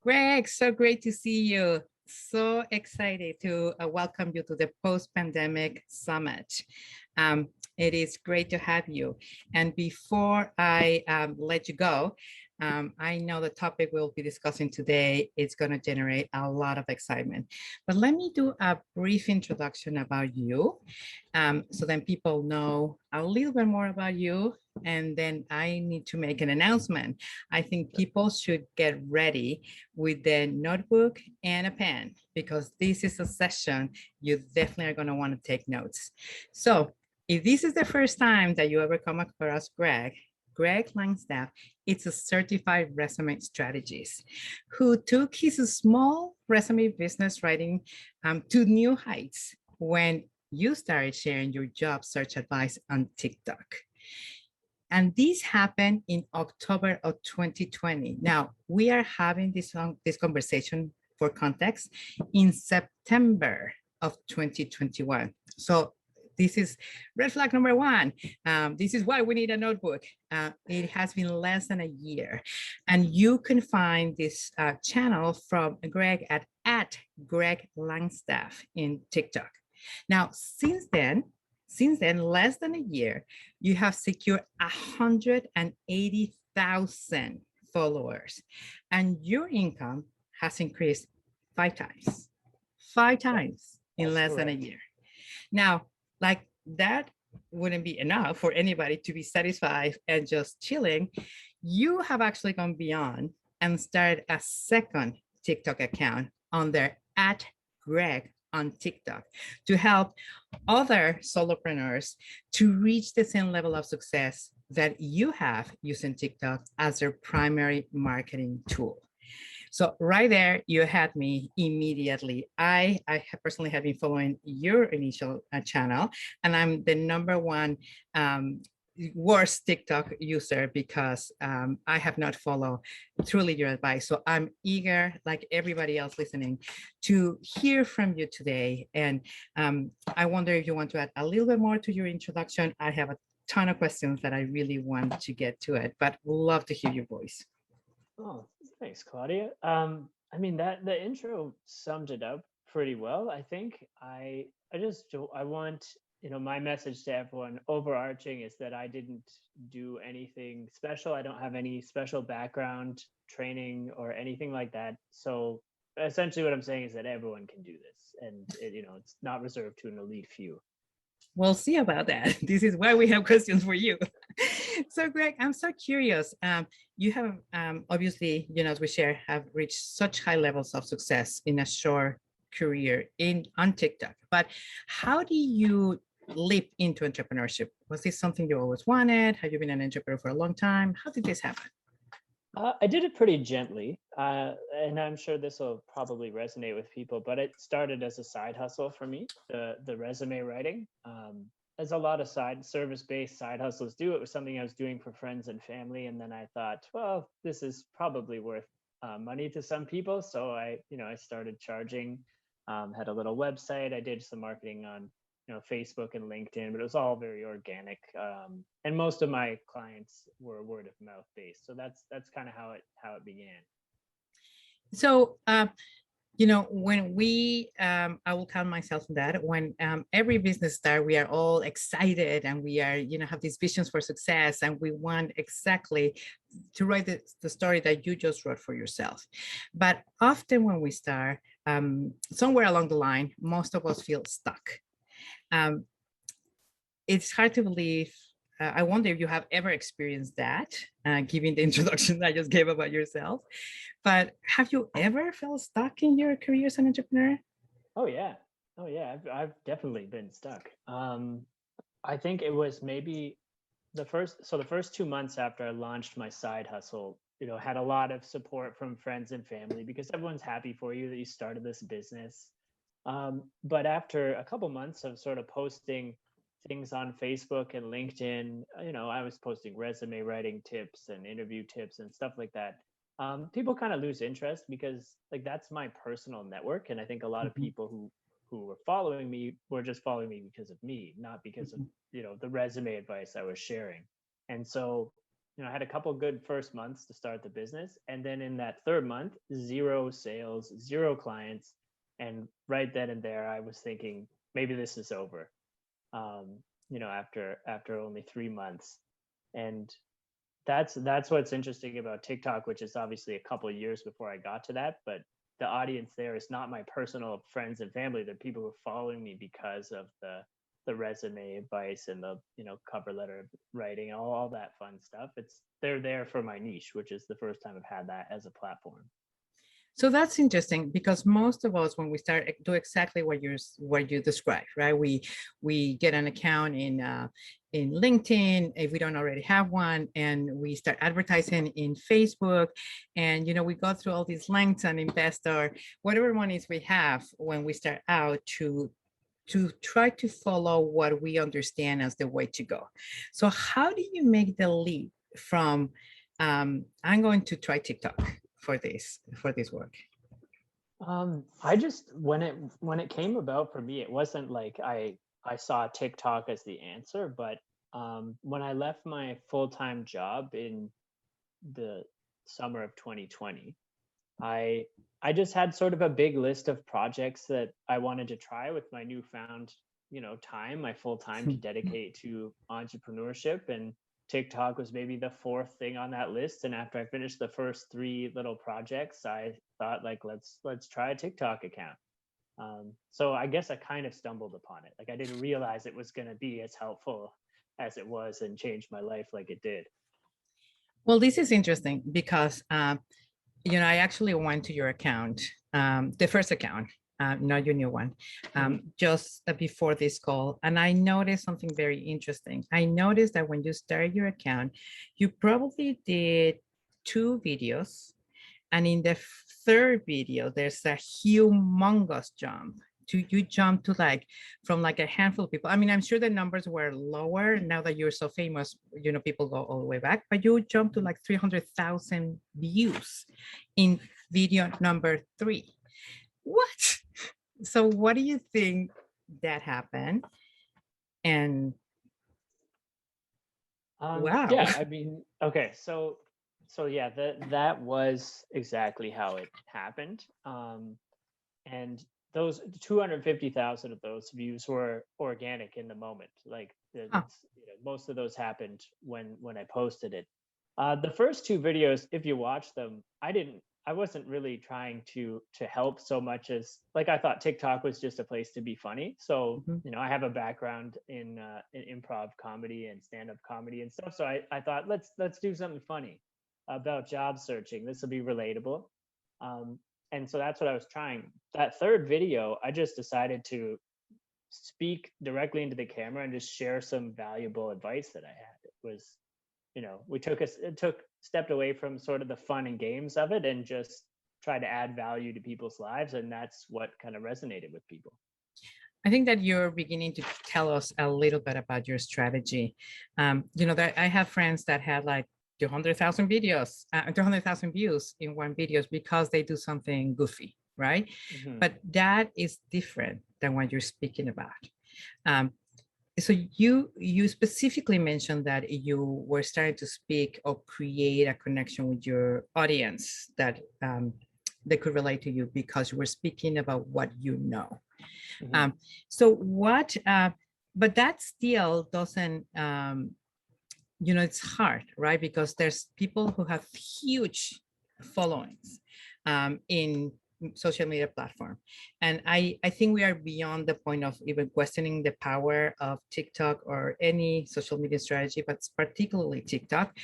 Greg, so great to see you. So excited to welcome you to the post-pandemic summit. Um, it is great to have you. And before I let you go, I know the topic we'll be discussing today is going to generate a lot of excitement. But let me do a brief introduction about you, so then people know a little bit more about you. And then I need to make an announcement. I think people should get ready with the notebook and a pen because this is a session you definitely are going to want to take notes. So if this is the first time that you ever come across Greg Lagstaff, it's a certified resume strategist who took his small resume business writing to new heights when you started sharing your job search advice on TikTok. And this happened in October of 2020. Now, we are having this conversation for context in September of 2021. So this is red flag number one. This is why we need a notebook. It has been less than a year. And you can find this channel from Greg at Greg Lagstaff in TikTok. Now, since then, less than a year, you have secured 180,000 followers, and your income has increased five times in less than a year. Now, like that wouldn't be enough for anybody to be satisfied and just chilling. You have actually gone beyond and started a second TikTok account on there at Greg on TikTok to help other solopreneurs to reach the same level of success that you have using TikTok as their primary marketing tool. So right there, you had me immediately. I personally have been following your initial channel, and I'm the number one worst TikTok user because I have not followed truly your advice. So I'm eager, like everybody else listening, to hear from you today. And I wonder if you want to add a little bit more to your introduction. I have a ton of questions that I really want to get to it, but love to hear your voice. Oh, thanks, Claudia. I mean that the intro summed it up pretty well. I think I want my message to everyone overarching is that I didn't do anything special. I don't have any special background training or anything like that. So essentially, what I'm saying is that everyone can do this, and it's not reserved to an elite few. We'll see about that. This is why we have questions for you. So, Greg, I'm so curious. You have obviously, as we share, have reached such high levels of success in a short career on TikTok. But how do you leap into entrepreneurship? Was this something you always wanted? Have you been an entrepreneur for a long time? How did this happen? I did it pretty gently, and I'm sure this will probably resonate with people. But it started as a side hustle for me, the resume writing. As a lot of service-based side hustles do, it was something I was doing for friends and family, and then I thought, well, this is probably worth money to some people, so I started charging. Had a little website. I did some marketing on Facebook and LinkedIn, but it was all very organic. And most of my clients were word of mouth based. So that's kind of how it began. So, when I will count myself in that, when every business start, we are all excited and we are, have these visions for success and we want exactly to write the story that you just wrote for yourself. But often when we start, somewhere along the line, most of us feel stuck. Um, it's hard to believe. I wonder if you have ever experienced that, given the introduction I just gave about yourself. But have you ever felt stuck in your career as an entrepreneur? Oh yeah. Oh yeah. I've definitely been stuck. I think it was maybe the first 2 months after I launched my side hustle, had a lot of support from friends and family because everyone's happy for you that you started this business. But after a couple months of sort of posting things on Facebook and LinkedIn, I was posting resume writing tips and interview tips and stuff like that. People kind of lose interest because like that's my personal network, and I think a lot of Mhm, people who were following me were just following me because of me, not because of mhm. the resume advice I was sharing. And so, I had a couple good first months to start the business. And then in that third month, zero sales, zero clients. And right then and there, I was thinking, maybe this is over. After only 3 months. And that's what's interesting about TikTok, which is obviously a couple of years before I got to that. But the audience there is not my personal friends and family. They're people who are following me because of the resume advice and the cover letter writing, all that fun stuff. They're there for my niche, which is the first time I've had that as a platform. So that's interesting because most of us, when we start, do exactly what you described, right? We get an account in LinkedIn if we don't already have one, and we start advertising in Facebook, and we go through all these links and invest our whatever monies we have when we start out to try to follow what we understand as the way to go. So how do you make the leap from I'm going to try TikTok for this work? I just when it came about for me, it wasn't like I saw TikTok as the answer, but when I left my full-time job in the summer of 2020, I I just had sort of a big list of projects that I wanted to try with my newfound, time, my full time to dedicate to entrepreneurship. And TikTok was maybe the fourth thing on that list. And after I finished the first three little projects, I thought like let's try a TikTok account. So I guess I kind of stumbled upon it. Like I didn't realize it was going to be as helpful as it was and change my life like it did. Well, this is interesting because I actually went to your account, the first account, not your new one, just before this call. And I noticed something very interesting. I noticed that when you started your account, you probably did 2 videos. And in the third video, there's a humongous jump. You jump to from a handful of people. I mean, I'm sure the numbers were lower now that you're so famous, people go all the way back, but you jump to 300,000 views in video number 3. What? So what do you think that happened? And wow. Yeah, I mean, okay, so yeah, that was exactly how it happened. And those 250,000 of those views were organic in the moment. Like Huh. most of those happened when I posted it. The first two videos, if you watch them, I wasn't really trying to help so much as like I thought TikTok was just a place to be funny. So Mhm. I have a background in improv comedy and stand up comedy and stuff. So I thought let's do something funny about job searching. This will be relatable. Um, and so that's what I was trying. That third video, I just decided to speak directly into the camera and just share some valuable advice that I had. It was, stepped away from sort of the fun and games of it and just tried to add value to people's lives, and that's what kind of resonated with people. I think that you're beginning to tell us a little bit about your strategy. That I have friends that had 200,000 videos, 200,000 views in one videos because they do something goofy, right? Mm-hmm. But that is different than what you're speaking about. So you specifically mentioned that you were starting to speak or create a connection with your audience that they could relate to you because you were speaking about what you know. Mm-hmm. So what, but that still doesn't, it's hard, right? Because there's people who have huge followings in social media platform. And I think we are beyond the point of even questioning the power of TikTok or any social media strategy, but particularly TikTok.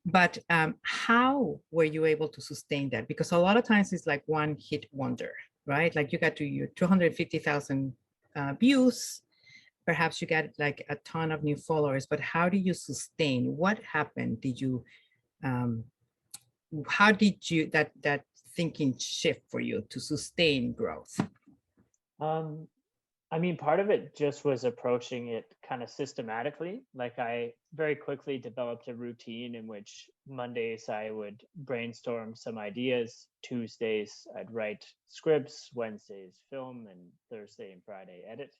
But how were you able to sustain that? Because a lot of times it's like one hit wonder, right? Like you got to your 250,000 views, perhaps you got a ton of new followers, but how do you sustain? What happened? Um, how did you, that thinking shift for you to sustain growth? Um, I mean, part of it just was approaching it kind of systematically. Like I very quickly developed a routine in which Mondays I would brainstorm some ideas, Tuesdays I'd write scripts, Wednesdays film, and Thursday and Friday edit.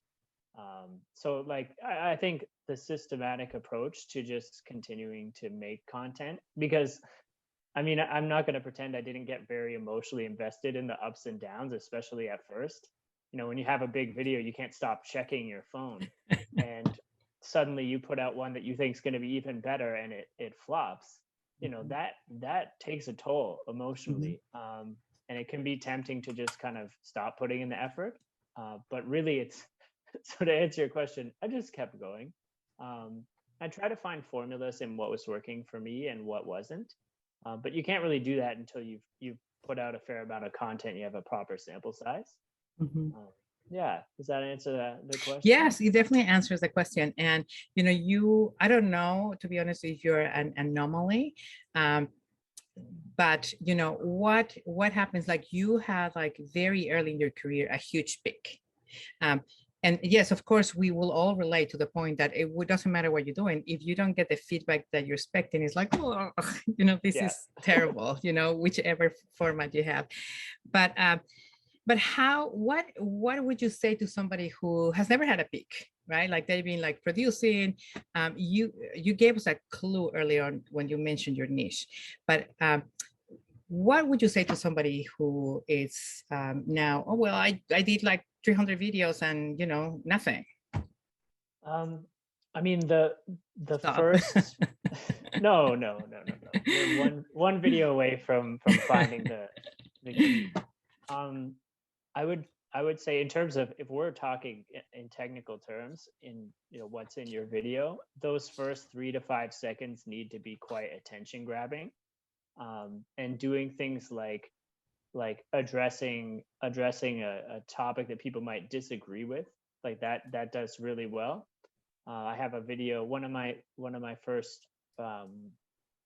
So like I think the systematic approach to just continuing to make content, because I mean, I'm not going to pretend I didn't get very emotionally invested in the ups and downs, especially at first. You know, when you have a big video, you can't stop checking your phone, and suddenly you put out one that you think is going to be even better, and it flops. You know, that takes a toll Mhm. emotionally, and it can be tempting to just kind of stop putting in the effort. But really, it's so to answer your question, I just kept going. Um, I try to find formulas in what was working for me and what wasn't, but you can't really do that until you've put out a fair amount of content. You have a proper sample size. Mhm. Um, yeah, does that answer the question? Yes, it definitely answers the question. And I don't know, to be honest, if you're an anomaly. Um, but what happens, like you had like very early in your career a huge peak. Um, and yes, of course, we will all relate to the point that doesn't matter what you're doing. If you don't get the feedback that you're expecting, it's like, oh, this Yeah. is terrible, whichever format you have. But what would you say to somebody who has never had a peak, right? Like they've been like producing. You gave us a clue earlier on when you mentioned your niche, but what would you say to somebody who is now, oh well, I did like 300 videos and nothing. Um, I mean the Stop. first no. You're one video away from finding the key. Um, I would I would say, in terms of, if we're talking in technical terms, in what's in your video, those first 3 to 5 seconds need to be quite attention grabbing, and doing things like addressing a topic that people might disagree with, like that does really well. I have a video, one of my first, um,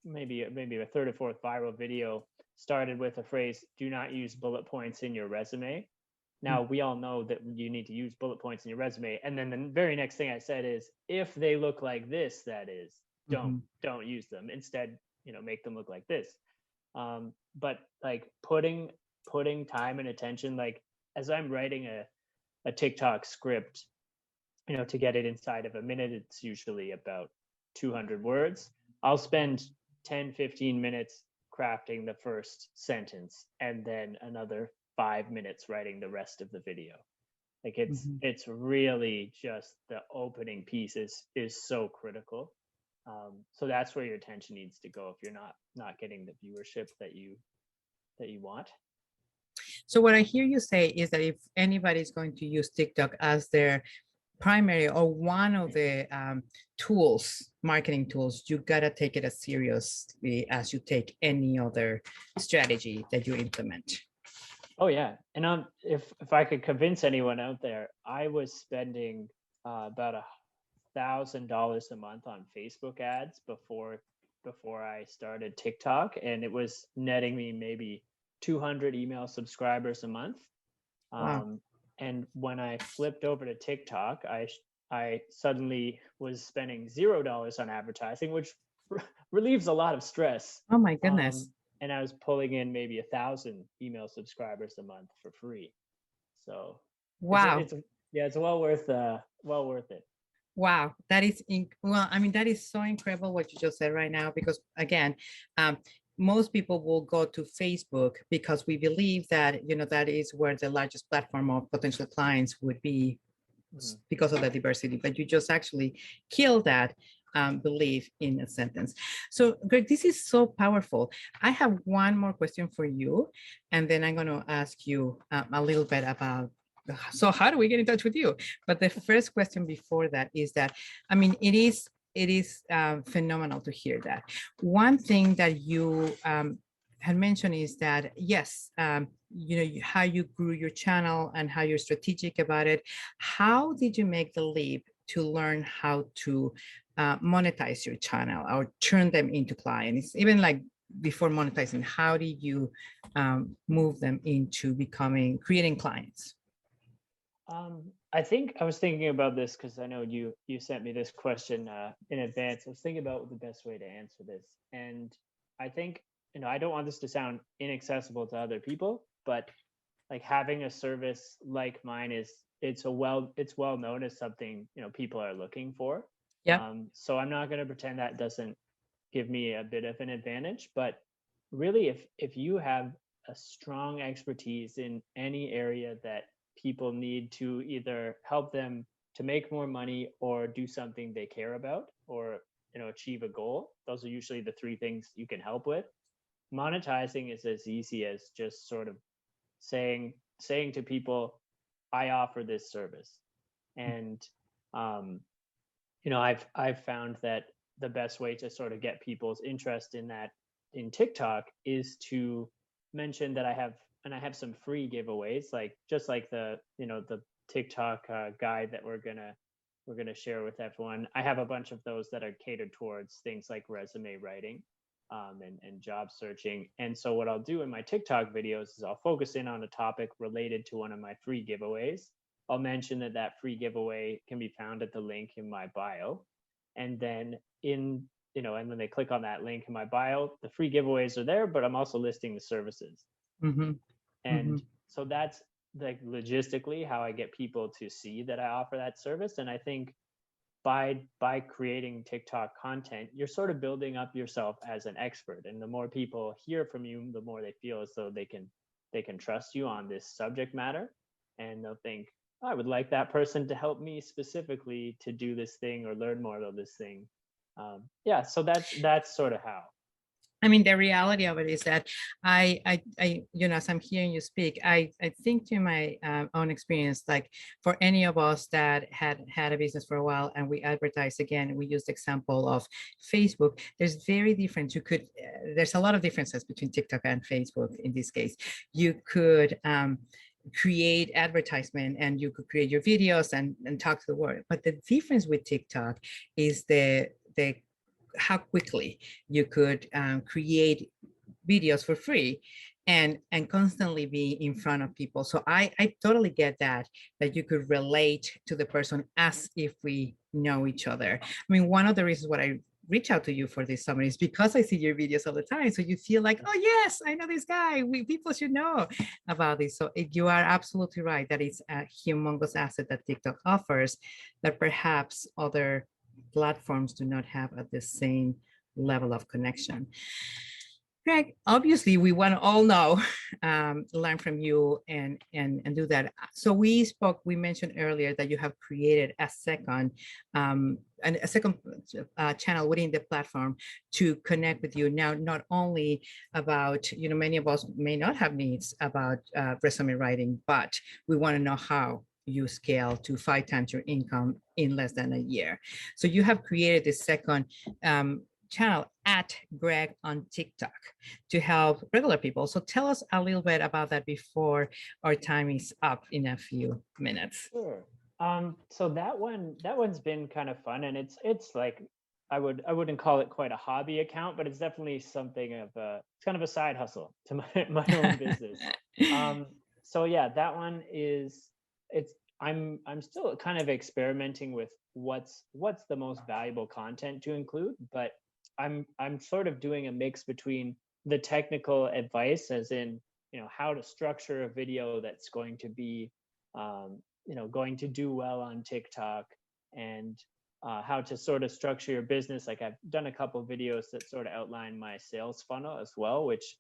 maybe a third or fourth viral video, started with a phrase, "Do not use bullet points in your resume." Now, we all know that you need to use bullet points in your resume, and then the very next thing I said is, if they look like this, that is, don't Mhm. don't use them. Instead, make them look like this. But like putting time and attention, like as I'm writing a TikTok script, to get it inside of a minute, it's usually about 200 words. I'll spend 10, 15 minutes crafting the first sentence, and then another 5 minutes writing the rest of the video. Like Mhm. it's really just the opening piece is so critical. So that's where your attention needs to go if you're not getting the viewership that you want. So what I hear you say is that if anybody is going to use TikTok as their primary or one of the tools, marketing tools, you gotta take it as seriously as you take any other strategy that you implement. Oh yeah, and if I could convince anyone out there, I was spending about $1,000 a month on Facebook ads before I started TikTok, and it was netting me maybe 200 email subscribers a month. Wow. Um, and when I flipped over to TikTok, I suddenly was spending $0 on advertising, which relieves a lot of stress. Oh my Um, goodness. and I was pulling in maybe 1,000 email subscribers a month for free. So Wow. yeah, it's well worth it. Wow, well, I mean, that is so incredible what you just said right now, because again, um, most people will go to Facebook because we believe that, that is where the largest platform of potential clients would be Mhm. because of the diversity, but you just actually kill that belief in a sentence. So, Greg, this is so powerful. I have one more question for you, and then I'm going to ask you a little bit about, so how do we get in touch with you? But the first question before that is that, I mean, it is phenomenal to hear that. One thing that you had mentioned is that, yes, how you grew your channel and how you're strategic about it. How did you make the leap to learn how to monetize your channel or turn them into clients? Even like before monetizing, how did you move them into creating clients? I think I was thinking about this because I know you sent me this question in advance. I was thinking about the best way to answer this, and I think, I don't want this to sound inaccessible to other people, but like having a service like mine it's well known as something, you know, people are looking for. Yeah. So I'm not going to pretend that doesn't give me a bit of an advantage, but really, if you have a strong expertise in any area that people need to either help them to make more money or do something they care about, or, you know, achieve a goal, those are usually the three things you can help with. Monetizing is as easy as just sort of saying to people, I offer this service. And um, you know, I've found that the best way to sort of get people's interest in that in TikTok is to mention that I have some free giveaways, like just like the, you know, the TikTok guide that we're gonna share with everyone. I have a bunch of those that are catered towards things like resume writing, and job searching. And so what I'll do in my TikTok videos is I'll focus in on a topic related to one of my free giveaways. I'll mention that that free giveaway can be found at the link in my bio. And then you know, and when they click on that link in my bio, the free giveaways are there, but I'm also listing the services. Mm-hmm. Mm-hmm. And so that's like logistically how I get people to see that I offer that service. And I think by creating TikTok content, you're sort of building up yourself as an expert. And the more people hear from you, the more they feel as though they can trust you on this subject matter. And they'll think, oh, I would like that person to help me specifically to do this thing or learn more about this thing. Yeah, so that's sort of how. I mean, the reality of it is that you know, as I'm hearing you speak, I think to my own experience, like for any of us that had a business for a while and we advertise again, we use the example of Facebook. There's very different. There's a lot of differences between TikTok and Facebook in this case. You could create advertisement and you could create your videos and talk to the world. But the difference with TikTok is the how quickly you could create videos for free and constantly be in front of people. So I totally get that you could relate to the person as if we know each other. I mean, one of the reasons why I reach out to you for this summit is because I see your videos all the time. So you feel like, oh yes, I know this guy. People should know about this. So you are absolutely right that it's a humongous asset that TikTok offers that perhaps other platforms do not have at the same level of connection. Greg, obviously we want to all know, learn from you and do that. So we mentioned earlier that you have created a second channel within the platform to connect with you now, not only about, you know, many of us may not have needs about resume writing, but we want to know how you scale to 5 times your income in less than a year. So you have created this second channel at Greg on TikTok to help regular people. So tell us a little bit about that before our time is up in a few minutes. Sure. So that one's been kind of fun, and it's like I wouldn't call it quite a hobby account, but it's definitely something of it's kind of a side hustle to my own business. So yeah, that one is I'm still kind of experimenting with what's the most valuable content to include, but I'm sort of doing a mix between the technical advice, as in, you know, how to structure a video that's going to be you know, going to do well on TikTok, and how to sort of structure your business. Like I've done a couple of videos that sort of outline my sales funnel as well, which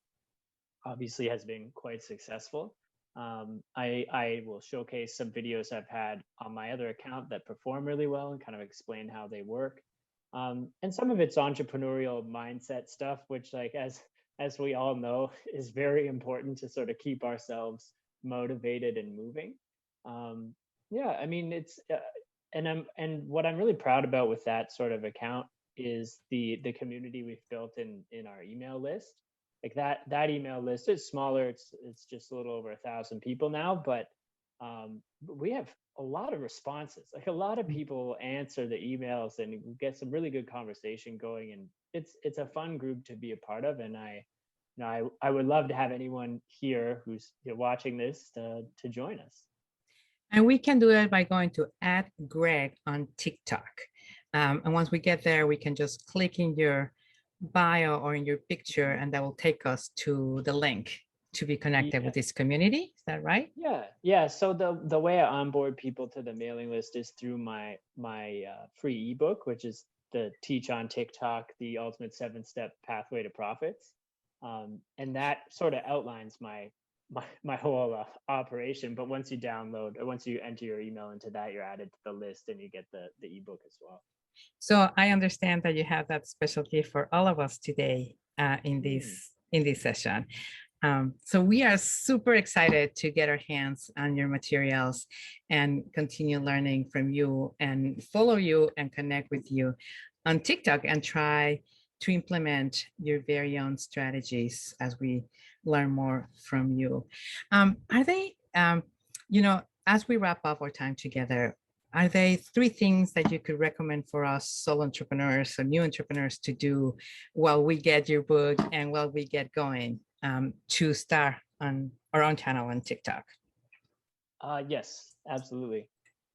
obviously has been quite successful. I will showcase some videos I've had on my other account that perform really well and kind of explain how they work. And some of it's entrepreneurial mindset stuff, which, like, as we all know, is very important to sort of keep ourselves motivated and moving. Yeah, I mean, it's and what I'm really proud about with that sort of account is the community we've built in our email list. Like that email list is smaller. It's just a little over 1,000 people now, but we have a lot of responses. Like a lot of people answer the emails and get some really good conversation going, and it's a fun group to be a part of. And I would love to have anyone here who's, you know, watching this to join us. And we can do that by going to @Greg on TikTok. And once we get there, we can just click in your bio or in your picture, and that will take us to the link to be connected Yeah. with this community. Is that right? Yeah. So the way I onboard people to the mailing list is through my free ebook, which is the Teach on TikTok, the Ultimate 7-Step Pathway to Profits, and that sort of outlines my whole operation. But once you download, or once you enter your email into that, you're added to the list, and you get the ebook as well. So I understand that you have that special gift for all of us today in Mm. this session. So we are super excited to get our hands on your materials and continue learning from you and follow you and connect with you on TikTok and try to implement your very own strategies as we learn more from you. Are they, as we wrap up our time together, are there 3 things that you could recommend for us solo entrepreneurs or new entrepreneurs to do while we get your book and while we get going to start on our own channel on TikTok? Yes, absolutely.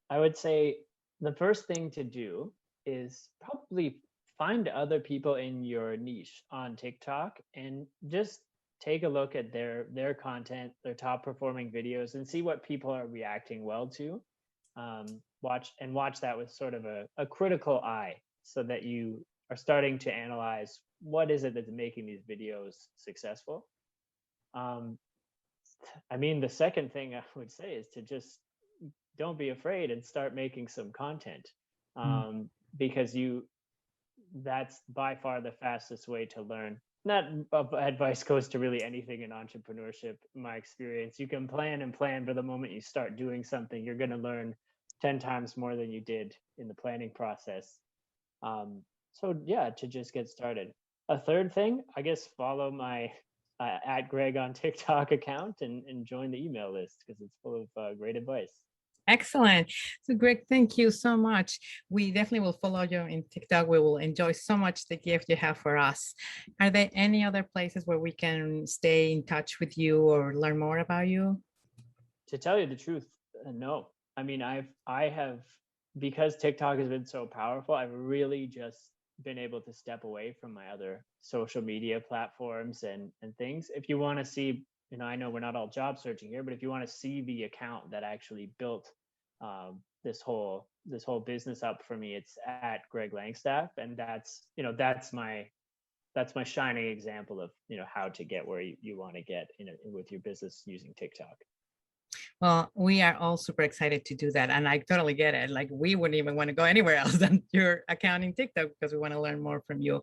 I would say the first thing to do is probably find other people in your niche on TikTok and just take a look at their content, their top performing videos, and see what people are reacting well to. Watch that with sort of a critical eye, so that you are starting to analyze what is it that's making these videos successful. Um, I mean, the second thing I would say is to just don't be afraid and start making some content, Mm. because that's by far the fastest way to learn. That advice goes to really anything in entrepreneurship. In my experience, you can plan and plan, but the moment you start doing something, you're going to learn 10 times more than you did in the planning process. So yeah, to just get started. A third thing, I guess, follow my at Greg on TikTok account, and join the email list, because it's full of great advice. Excellent. So Greg, thank you so much. We definitely will follow you in TikTok. We will enjoy so much the gift you have for us. Are there any other places where we can stay in touch with you or learn more about you? To tell you the truth, no. I mean, I have, because TikTok has been so powerful, I've really just been able to step away from my other social media platforms and things. If you want to see, I know we're not all job searching here, but if you want to see the account that actually built this whole business up for me, it's at Greg Langstaff, and that's my shining example of how to get where you want to get with your business using TikTok. Well, we are all super excited to do that. And I totally get it. Like we wouldn't even want to go anywhere else than your account in TikTok because we want to learn more from you.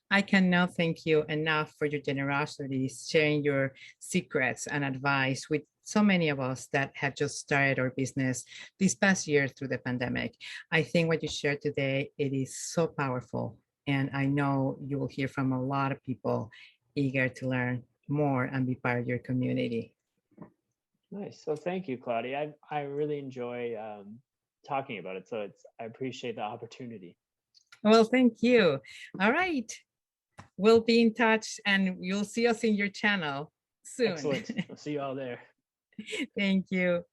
I cannot thank you enough for your generosity, sharing your secrets and advice with so many of us that have just started our business this past year through the pandemic. I think what you shared today, it is so powerful. And I know you will hear from a lot of people eager to learn more and be part of your community. Nice. So thank you, Claudia. I really enjoy talking about it. So I appreciate the opportunity. Well, thank you. All right. We'll be in touch and you'll see us in your channel soon. Excellent. I'll see you all there. Thank you.